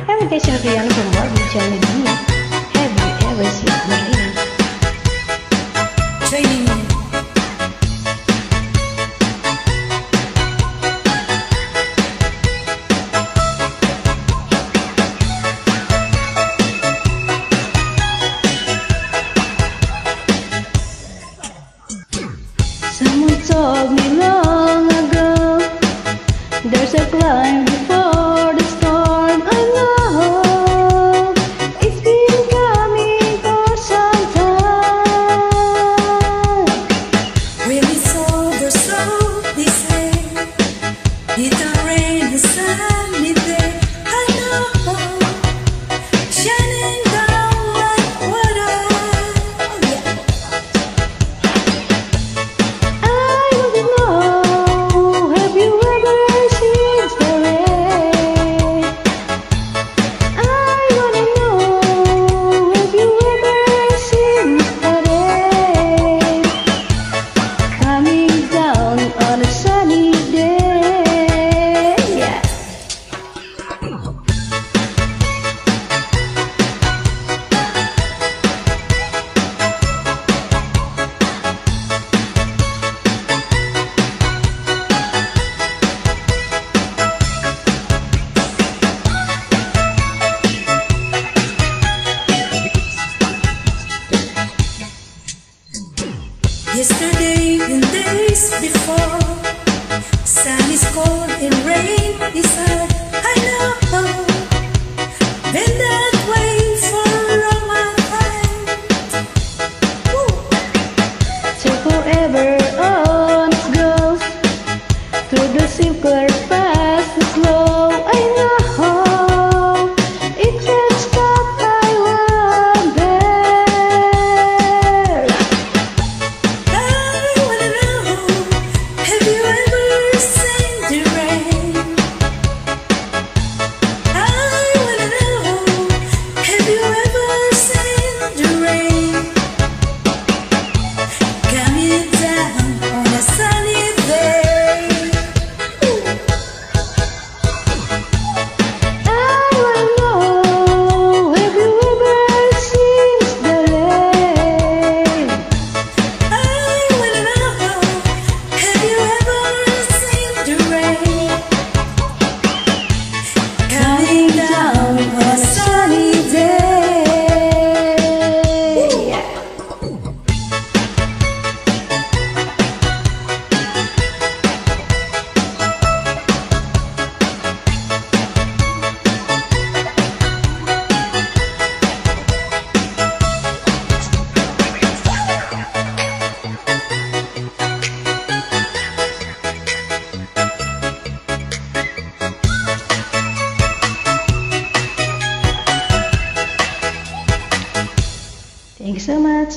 Invitation of Rihanna from Barbie challenge me. Have you ever seen Marina? Training me. Someone told me long ago there's a climb before the storm. I know it's been coming for some time. When it's over, so they say, it don't rain, the sunny day. I know, shining down like water. I want to know, have you ever seen the rain? I want to know, have you ever seen the rain coming down on a sunny day? Yeah. Yesterday and days before, sun is cold and rain is hard. I know, been that way for a long time. Woo. So forever on it goes through the simpler fast and slow. I know it can't stop. I wonder. I wanna know, have you ever seen the rain? I wanna know, have you ever seen the rain coming down on a sunny day? I wanna know, have you ever seen the rain? I wanna know, have you ever seen the rain coming down on a sunny day? Thank you so much.